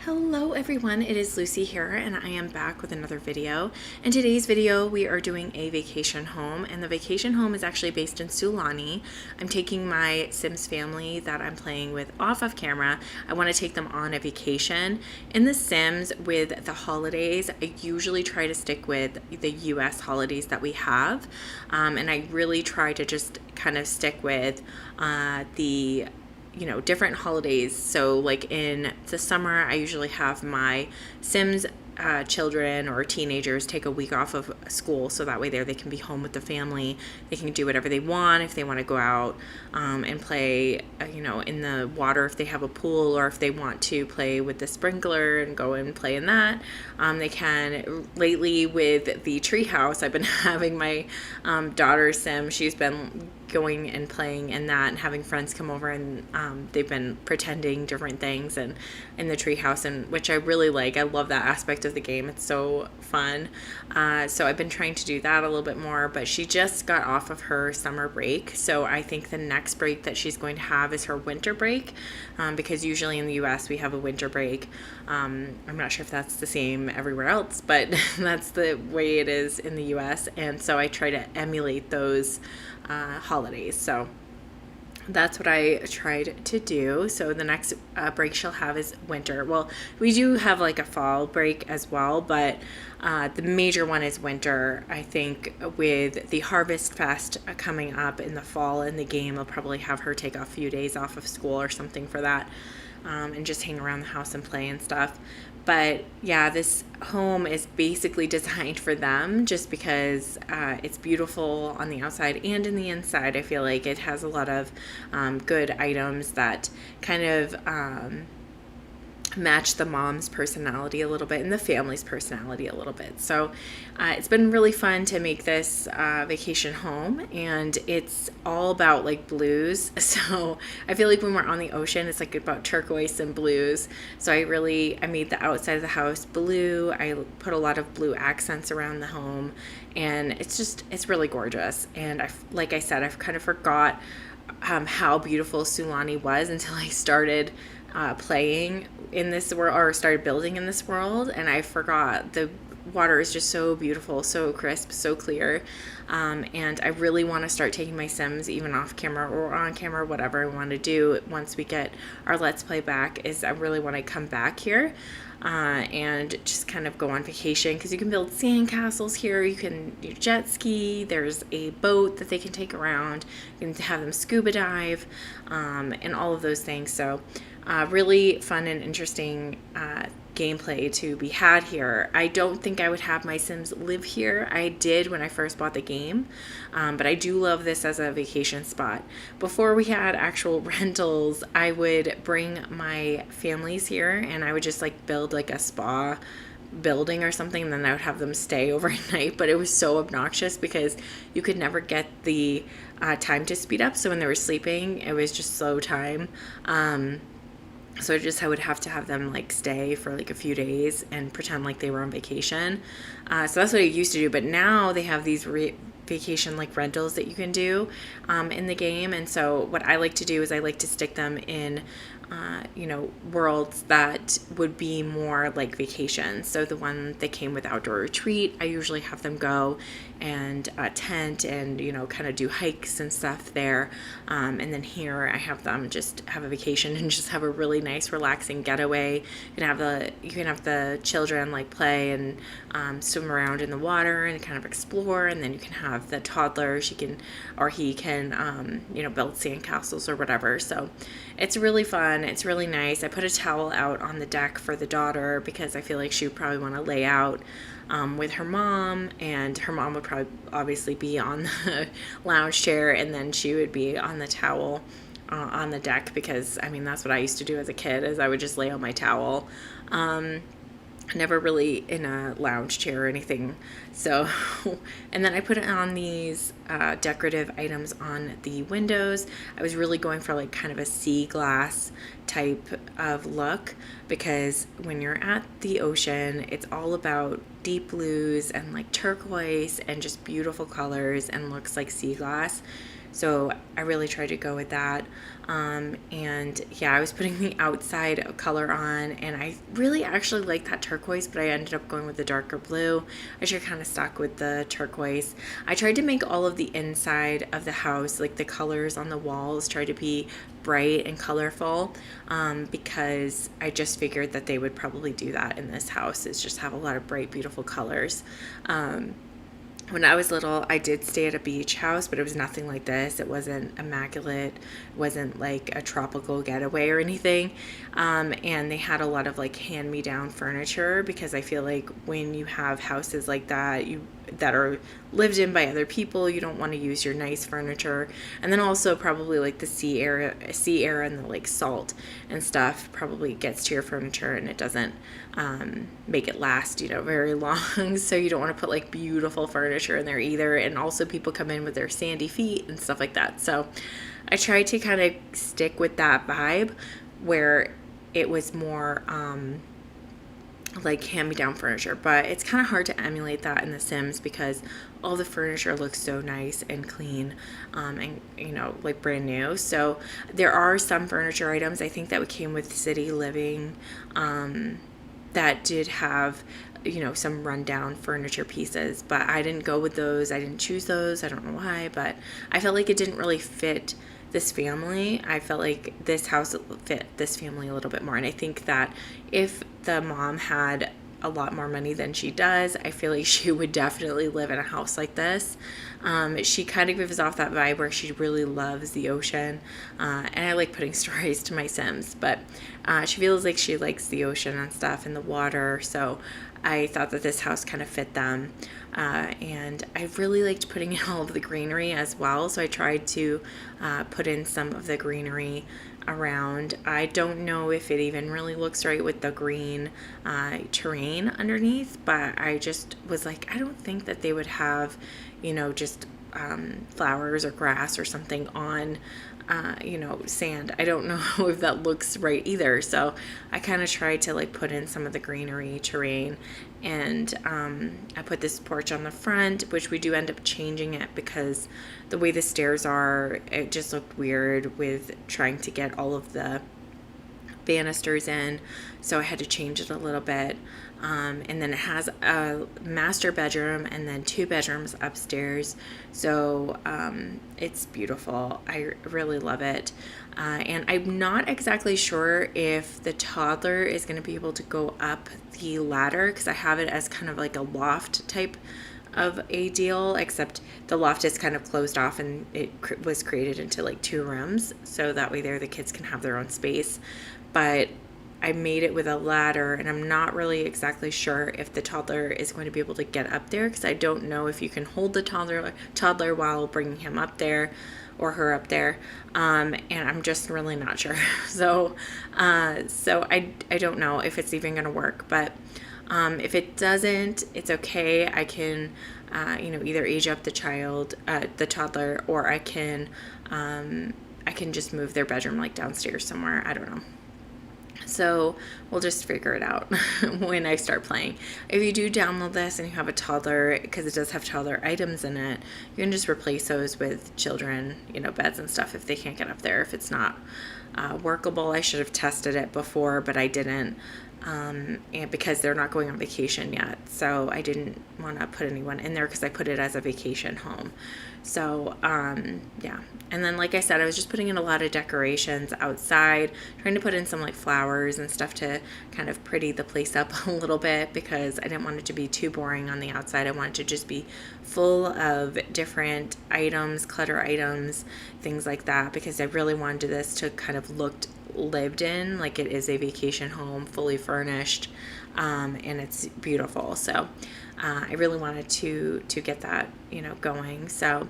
Hello everyone, it is Lucy here and I am back with another video. In today's video we are doing a vacation home, and the vacation home is actually based in Sulani. I'm taking my Sims family that I'm playing with off of camera. I want to take them on a vacation. In The Sims, with the holidays, I usually try to stick with the US holidays that we have, and I really try to just kind of stick with the different holidays. So like in the summer, I usually have my Sims children or teenagers take a week off of school, so that way they can be home with the family. They can do whatever they want. If they want to go out and play in the water, if they have a pool, or if they want to play with the sprinkler and go and play in that, they can. Lately with the treehouse, I've been having my daughter Sim, she's been going and playing in that and having friends come over, and they've been pretending different things and in the treehouse, and which I really like. I love that aspect of the game. It's so fun. So I've been trying to do that a little bit more, but she just got off of her summer break, so I think the next break that she's going to have is her winter break, because usually in the US we have a winter break. I'm not sure if that's the same everywhere else, but that's the way it is in the US, and so I try to emulate those holidays. So that's what I tried to do. So the next break she'll have is winter. Well, we do have like a fall break as well, but the major one is winter. I think with the Harvest Fest coming up in the fall in the game, I'll probably have her take a few days off of school or something for that, and just hang around the house and play and stuff. But yeah, this home is basically designed for them just because it's beautiful on the outside and in the inside. I feel like it has a lot of good items that kind of match the mom's personality a little bit and the family's personality a little bit. So it's been really fun to make this vacation home, and it's all about like blues. So I feel like when we're on the ocean, it's like about turquoise and blues. So I made the outside of the house blue. I put a lot of blue accents around the home, and it's really gorgeous. And like I said, I've kind of forgot how beautiful Sulani was until I started playing in this world, or started building in this world, and I forgot. The water is just so beautiful, so crisp, so clear, and I really want to start taking my Sims even off camera or on camera, whatever I want to do once we get our Let's Play back. Is I really want to come back here and just kind of go on vacation, because you can build sand castles here, you can jet ski, there's a boat that they can take around, you can have them scuba dive, and all of those things. So really fun and interesting gameplay to be had here. I don't think I would have my Sims live here. I did when I first bought the game, but I do love this as a vacation spot. Before we had actual rentals, I would bring my families here and I would just like build like a spa building or something, and then I would have them stay overnight. But it was so obnoxious because you could never get the time to speed up, so when they were sleeping it was just slow time. So I would have to have them like stay for like a few days and pretend like they were on vacation. So that's what I used to do. But now they have these vacation like rentals that you can do in the game. And so what I like to do is I like to stick them in worlds that would be more like vacations. So the one that came with Outdoor Retreat, I usually have them go and tent and kind of do hikes and stuff there, and then here I have them just have a vacation and just have a really nice relaxing getaway. You can have the children like play and swim around in the water and kind of explore, and then you can have the toddler, he can build sand castles or whatever. So it's really fun. It's really nice. I put a towel out on the deck for the daughter because I feel like she would probably want to lay out with her mom, and her mom would probably obviously be on the lounge chair, and then she would be on the towel on the deck, because that's what I used to do as a kid, is I would just lay on my towel. Never really in a lounge chair or anything. So, and then I put it on these decorative items on the windows. I was really going for like kind of a sea glass type of look, because when you're at the ocean, it's all about deep blues and like turquoise and just beautiful colors and looks like sea glass. So I really tried to go with that. And yeah, I was putting the outside color on, and I really actually like that turquoise, but I ended up going with the darker blue. I should kind of stuck with the turquoise. I tried to make all of the inside of the house, like the colors on the walls, try to be bright and colorful, because I just figured that they would probably do that in this house, is just have a lot of bright, beautiful colors. When I was little, I did stay at a beach house, but it was nothing like this. It wasn't immaculate. It wasn't like a tropical getaway or anything. And they had a lot of like hand-me-down furniture, because I feel like when you have houses like that, that are lived in by other people, you don't want to use your nice furniture. And then also probably like the sea air and the like salt and stuff probably gets to your furniture, and it doesn't make it last, very long. So you don't want to put like beautiful furniture in there either. And also people come in with their sandy feet and stuff like that. So I tried to kind of stick with that vibe where it was more like hand-me-down furniture, but it's kind of hard to emulate that in The Sims because all the furniture looks so nice and clean, and like brand new. So there are some furniture items I think that came with City Living that did have some rundown furniture pieces, but I didn't go with those. I didn't choose those. I don't know why, but I felt like it didn't really fit this family. I felt like this house fit this family a little bit more. And I think that if the mom had a lot more money than she does, I feel like she would definitely live in a house like this. She kind of gives off that vibe where she really loves the ocean. And I like putting stories to my Sims, but she feels like she likes the ocean and stuff and the water. So I thought that this house kind of fit them. And I really liked putting in all of the greenery as well. So I tried to put in some of the greenery around. I don't know if it even really looks right with the green terrain underneath, but I just was like, I don't think that they would have, just flowers or grass or something on sand. I don't know if that looks right either. So I kind of tried to like put in some of the greenery terrain, and I put this porch on the front, which we do end up changing it because the way the stairs are, it just looked weird with trying to get all of the banisters in, so I had to change it a little bit. And then it has a master bedroom and then 2 bedrooms upstairs, so it's beautiful. I really love it. And I'm not exactly sure if the toddler is going to be able to go up the ladder, because I have it as kind of like a loft type of a deal, except the loft is kind of closed off and it was created into like 2 rooms, so that way there the kids can have their own space. But I made it with a ladder, and I'm not really exactly sure if the toddler is going to be able to get up there, because I don't know if you can hold the toddler while bringing him up there or her up there, and I'm just really not sure. So I don't know if it's even going to work, but if it doesn't, it's okay. I can either age up the toddler, or I can just move their bedroom like downstairs somewhere. I don't know. So we'll just figure it out when I start playing. If you do download this and you have a toddler, because it does have toddler items in it, you can just replace those with children, beds and stuff if they can't get up there. If it's not workable, I should have tested it before, but I didn't. And because they're not going on vacation yet, so I didn't want to put anyone in there because I put it as a vacation home. So yeah, and then like I said, I was just putting in a lot of decorations outside, trying to put in some like flowers and stuff to kind of pretty the place up a little bit, because I didn't want it to be too boring on the outside. I wanted to just be full of different items, clutter items, things like that, because I really wanted this to kind of look lived in, like it is a vacation home, fully furnished, and it's beautiful. So I really wanted to get that going. So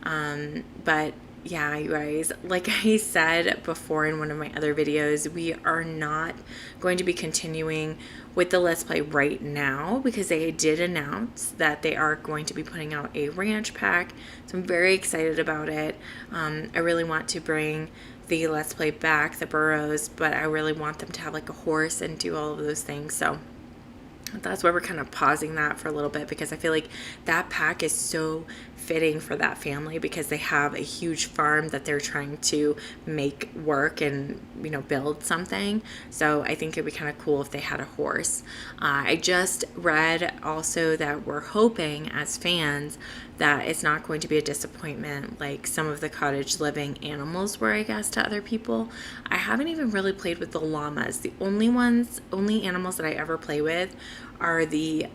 but yeah, you guys, like I said before in one of my other videos, we are not going to be continuing with the Let's Play right now, because they did announce that they are going to be putting out a ranch pack. So I'm very excited about it. I really want to bring the Let's Play back, the Burrows, but I really want them to have like a horse and do all of those things. So that's why we're kind of pausing that for a little bit, because I feel like that pack is so fitting for that family because they have a huge farm that they're trying to make work and, you know, build something. So I think it'd be kind of cool if they had a horse. I just read also that we're hoping as fans that it's not going to be a disappointment like some of the cottage living animals were, I guess, to other people. I haven't even really played with the llamas. The only animals that I ever play with are the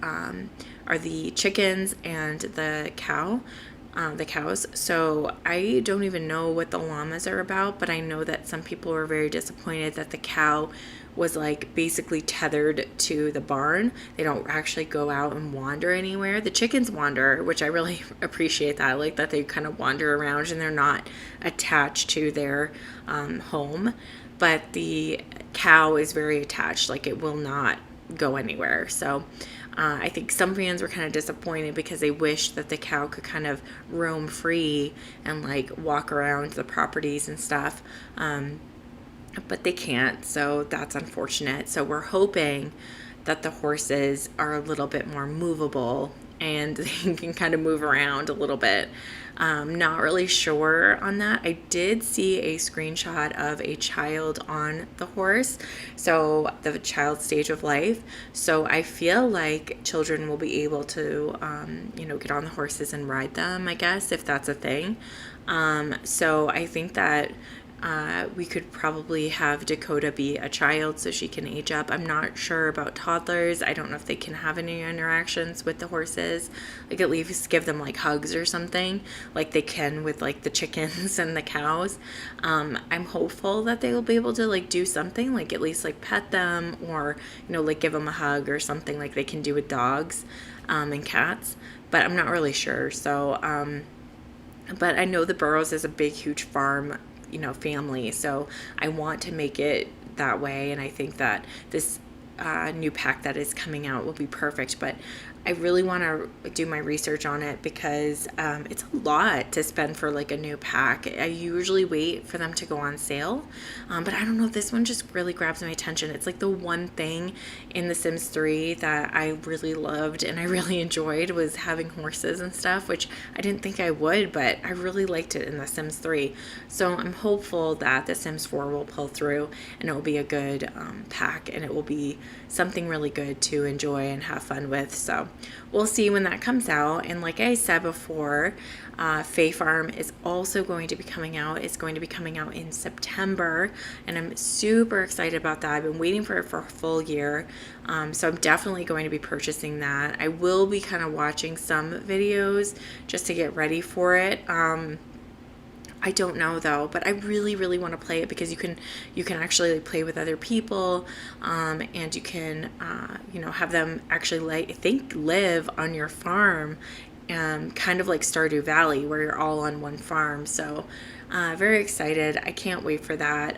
chickens and the cows. So I don't even know what the llamas are about, but I know that some people were very disappointed that the cow was like basically tethered to the barn. They don't actually go out and wander anywhere. The chickens wander, which I really appreciate that. I like that they kind of wander around and they're not attached to their home. But the cow is very attached, like it will not go anywhere. So I think some fans were kind of disappointed because they wished that the cow could kind of roam free and like walk around the properties and stuff. But they can't, so that's unfortunate. So we're hoping that the horses are a little bit more movable and they can kind of move around a little bit. Not really sure on that. I did see a screenshot of a child on the horse, so the child stage of life. So I feel like children will be able to, get on the horses and ride them, I guess, if that's a thing. So I think that we could probably have Dakota be a child so she can age up. I'm not sure about toddlers. I don't know if they can have any interactions with the horses, like at least give them like hugs or something like they can with like the chickens and the cows. I'm hopeful that they will be able to like do something, like at least like pet them or, like give them a hug or something like they can do with dogs and cats, but I'm not really sure. So but I know the Burrows is a big huge farm family, so I want to make it that way, and I think that this new pack that is coming out will be perfect. But I really want to do my research on it because it's a lot to spend for like a new pack. I usually wait for them to go on sale, but I don't know, this one just really grabs my attention. It's like the one thing in The Sims 3 that I really loved and I really enjoyed was having horses and stuff, which I didn't think I would, but I really liked it in The Sims 3. So I'm hopeful that The Sims 4 will pull through and it will be a good pack and it will be something really good to enjoy and have fun with. So we'll see when that comes out. And like I said before, Fae Farm is also going to be coming out. It's going to be coming out in September, and I'm super excited about that. I've been waiting for it for a full year, so I'm definitely going to be purchasing that. I will be kind of watching some videos just to get ready for it. I don't know though, but I really, really want to play it because you can actually play with other people, and you can, have them actually live on your farm, kind of like Stardew Valley where you're all on one farm. So very excited. I can't wait for that.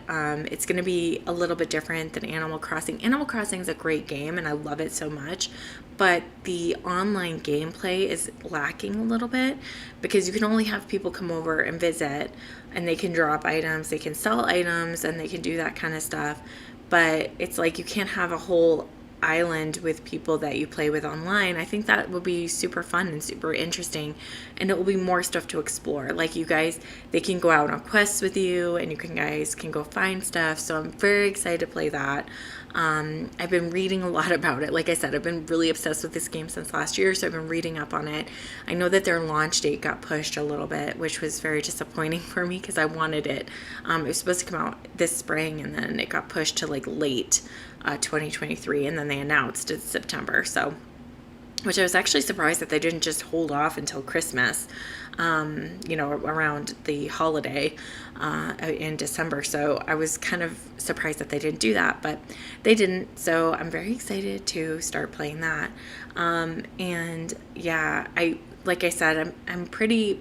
It's going to be a little bit different than Animal Crossing. Animal Crossing is a great game and I love it so much, but the online gameplay is lacking a little bit because you can only have people come over and visit, and they can drop items, they can sell items, and they can do that kind of stuff. But it's like you can't have a whole island with people that you play with online. I think that would be super fun and super interesting, and it will be more stuff to explore. Like you guys, they can go out on quests with you and guys can go find stuff. So I'm very excited to play that. I've been reading a lot about it. Like I said, I've been really obsessed with this game since last year, so I've been reading up on it. I know that their launch date got pushed a little bit, which was very disappointing for me because I wanted it. It was supposed to come out this spring, and then it got pushed to like late 2023, and then they announced it's September. So, which I was actually surprised that they didn't just hold off until Christmas, around the holiday in December. So I was kind of surprised that they didn't do that, but they didn't. So I'm very excited to start playing that. And yeah, like I said, I'm pretty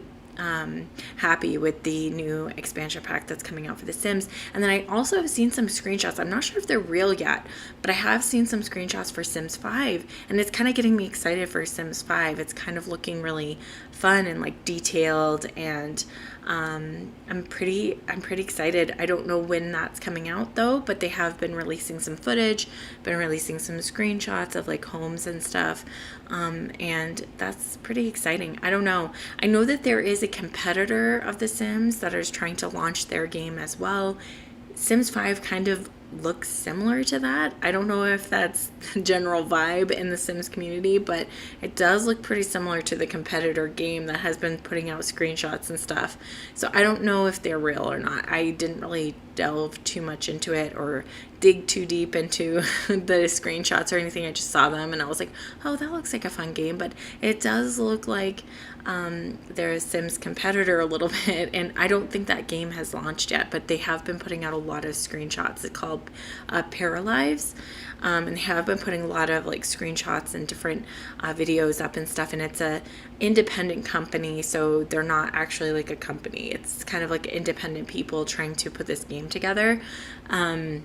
happy with the new expansion pack that's coming out for The Sims. And then I also have seen some screenshots. I'm not sure if they're real yet, but I have seen some screenshots for Sims 5, and it's kind of getting me excited for Sims 5. It's kind of looking really fun and like detailed, and I'm pretty excited. I don't know when that's coming out though, but they have been releasing some footage, been releasing some screenshots of like homes and stuff, and that's pretty exciting. I don't know. I know that there is a competitor of The Sims that is trying to launch their game as well. Sims 5 kind of looks similar to that. I don't know if that's the general vibe in the Sims community, but it does look pretty similar to the competitor game that has been putting out screenshots and stuff. So I don't know if they're real or not. I didn't really delve too much into it or dig too deep into the screenshots or anything. I just saw them and I was like, oh, that looks like a fun game. But it does look like they're a Sims competitor a little bit, and I don't think that game has launched yet, but they have been putting out a lot of screenshots. It's called Paralives, and they have been putting a lot of like screenshots and different videos up and stuff, and it's a independent company, so they're not actually like a company. It's kind of like independent people trying to put this game together, and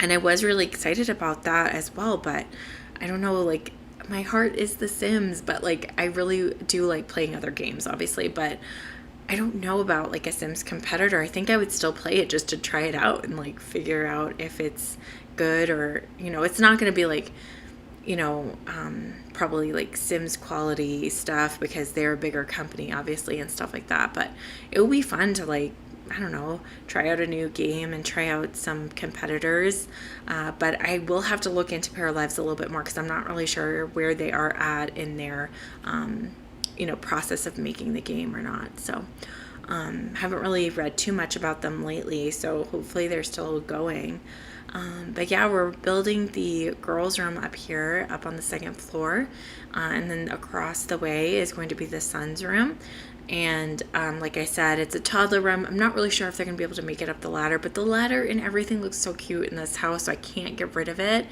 I was really excited about that as well, but I don't know, like my heart is The Sims, but like I really do like playing other games, obviously, but I don't know about like a Sims competitor. I think I would still play it just to try it out and like figure out if it's good, or it's not going to be like probably like Sims quality stuff because they're a bigger company, obviously, and stuff like that, but it would be fun to like, I don't know, try out a new game and try out some competitors. But I will have to look into Paralives a little bit more because I'm not really sure where they are at in their, process of making the game or not. So haven't really read too much about them lately. So hopefully they're still going. But yeah, we're building the girls' room up here, up on the second floor. And then across the way is going to be the son's room. And like I said, it's a toddler room. I'm not really sure if they're going to be able to make it up the ladder, but the ladder and everything looks so cute in this house, so I can't get rid of it.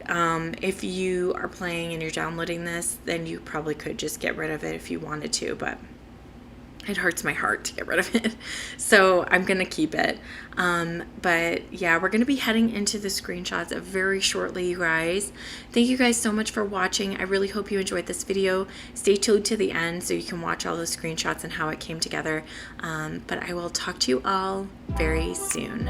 If you are playing and you're downloading this, then you probably could just get rid of it if you wanted to, but it hurts my heart to get rid of it. So I'm going to keep it. But yeah, we're going to be heading into the screenshots very shortly, you guys. Thank you guys so much for watching. I really hope you enjoyed this video. Stay tuned to the end so you can watch all the screenshots and how it came together. But I will talk to you all very soon.